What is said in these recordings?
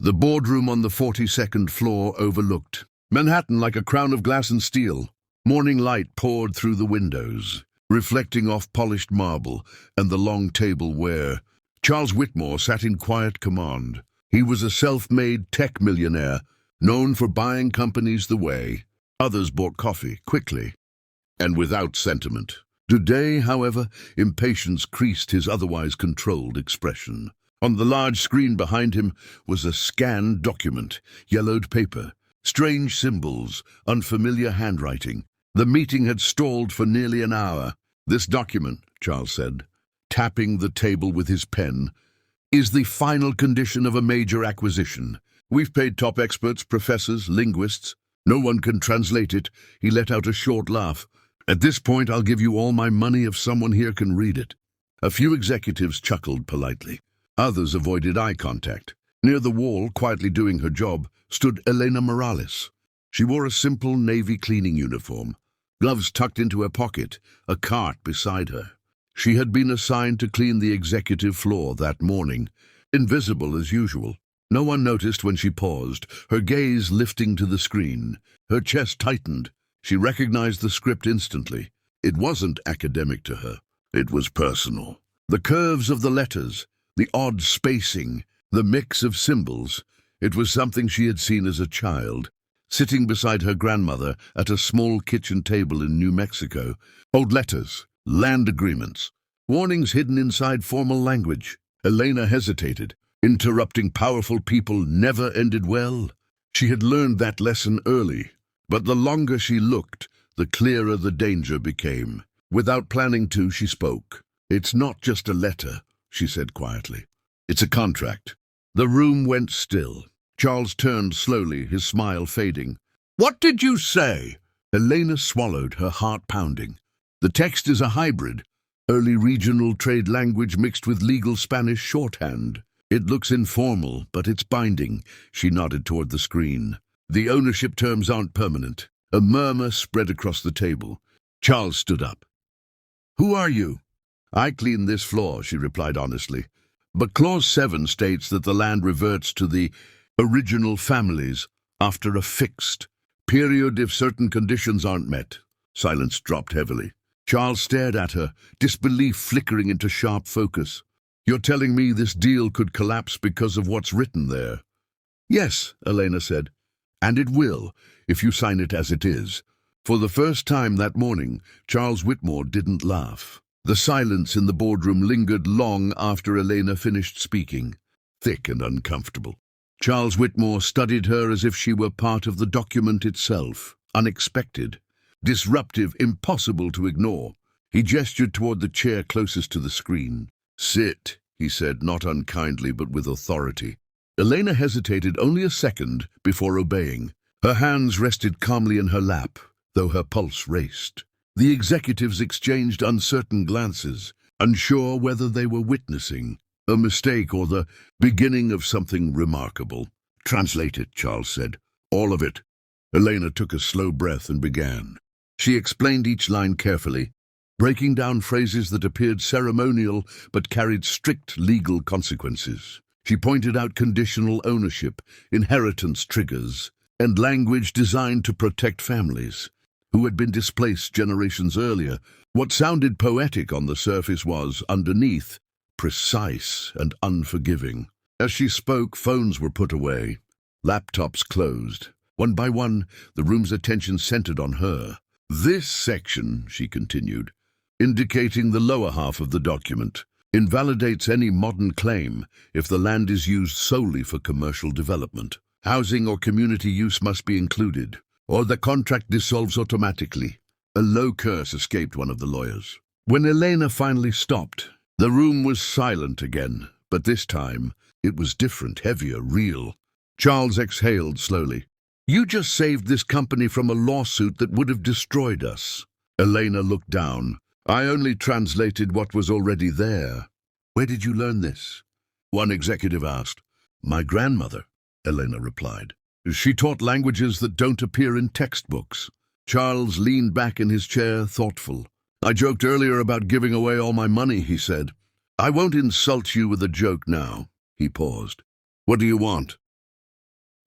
The boardroom on the 42nd floor overlooked Manhattan like a crown of glass and steel. Morning light poured through the windows, reflecting off polished marble and the long table where Charles Whitmore sat in quiet command. He was a self-made tech millionaire, known for buying companies the way others bought coffee, quickly and without sentiment. Today, however, impatience creased his otherwise controlled expression. On the large screen behind him was a scanned document, yellowed paper, strange symbols, unfamiliar handwriting. The meeting had stalled for nearly an hour. "This document," Charles said, tapping the table with his pen, "is the final condition of a major acquisition. We've paid top experts, professors, linguists. No one can translate it." He let out a short laugh. "At this point, I'll give you all my money if someone here can read it." A few executives chuckled politely. Others avoided eye contact. Near the wall, quietly doing her job, stood Elena Morales. She wore a simple navy cleaning uniform, gloves tucked into her pocket, a cart beside her. She had been assigned to clean the executive floor that morning, invisible as usual. No one noticed when she paused, her gaze lifting to the screen. Her chest tightened. She recognized the script instantly. It wasn't academic to her. It was personal. The curves of the letters, the odd spacing, the mix of symbols. It was something she had seen as a child, sitting beside her grandmother at a small kitchen table in New Mexico. Old letters, land agreements, warnings hidden inside formal language. Elena hesitated. Interrupting powerful people never ended well. She had learned that lesson early, but the longer she looked, the clearer the danger became. Without planning to, she spoke. "It's not just a letter," she said quietly. "It's a contract." The room went still. Charles turned slowly, his smile fading. "What did you say?" Elena swallowed, her heart pounding. "The text is a hybrid, early regional trade language mixed with legal Spanish shorthand. It looks informal, but it's binding." She nodded toward the screen. "The ownership terms aren't permanent." A murmur spread across the table. Charles stood up. "Who are you?" "I clean this floor," she replied honestly. "But Clause 7 states that the land reverts to the original families after a fixed period if certain conditions aren't met." Silence dropped heavily. Charles stared at her, disbelief flickering into sharp focus. "You're telling me this deal could collapse because of what's written there?" "Yes," Elena said, "and it will, if you sign it as it is." For the first time that morning, Charles Whitmore didn't laugh. The silence in the boardroom lingered long after Elena finished speaking, thick and uncomfortable. Charles Whitmore studied her as if she were part of the document itself, unexpected, disruptive, impossible to ignore. He gestured toward the chair closest to the screen. "Sit," he said, not unkindly but with authority. Elena hesitated only a second before obeying. Her hands rested calmly in her lap, though her pulse raced. The executives exchanged uncertain glances, unsure whether they were witnessing a mistake or the beginning of something remarkable. "Translate it," Charles said. "All of it." Elena took a slow breath and began. She explained each line carefully, breaking down phrases that appeared ceremonial but carried strict legal consequences. She pointed out conditional ownership, inheritance triggers, and language designed to protect families who had been displaced generations earlier. What sounded poetic on the surface was, underneath, precise and unforgiving. As she spoke, phones were put away, laptops closed. One by one, the room's attention centered on her. "This section," she continued, indicating the lower half of the document, "invalidates any modern claim if the land is used solely for commercial development. Housing or community use must be included, or the contract dissolves automatically." A low curse escaped one of the lawyers. When Elena finally stopped, the room was silent again, but this time it was different, heavier, real. Charles exhaled slowly. "You just saved this company from a lawsuit that would have destroyed us." Elena looked down. "I only translated what was already there." "Where did you learn this?" one executive asked. "My grandmother," Elena replied. "She taught languages that don't appear in textbooks." Charles leaned back in his chair, thoughtful. "I joked earlier about giving away all my money," he said. "I won't insult you with a joke now." He paused. "What do you want?"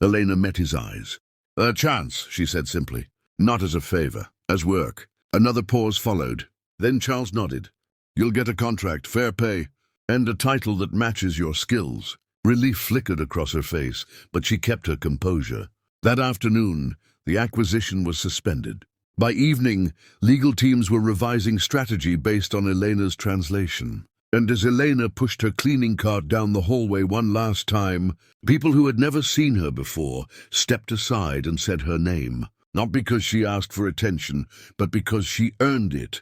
Elena met his eyes. "A chance," she said simply. "Not as a favor, as work." Another pause followed. Then Charles nodded. "You'll get a contract, fair pay, and a title that matches your skills." Relief flickered across her face, but she kept her composure. That afternoon, the acquisition was suspended. By evening, legal teams were revising strategy based on Elena's translation. And as Elena pushed her cleaning cart down the hallway one last time, people who had never seen her before stepped aside and said her name. Not because she asked for attention, but because she earned it.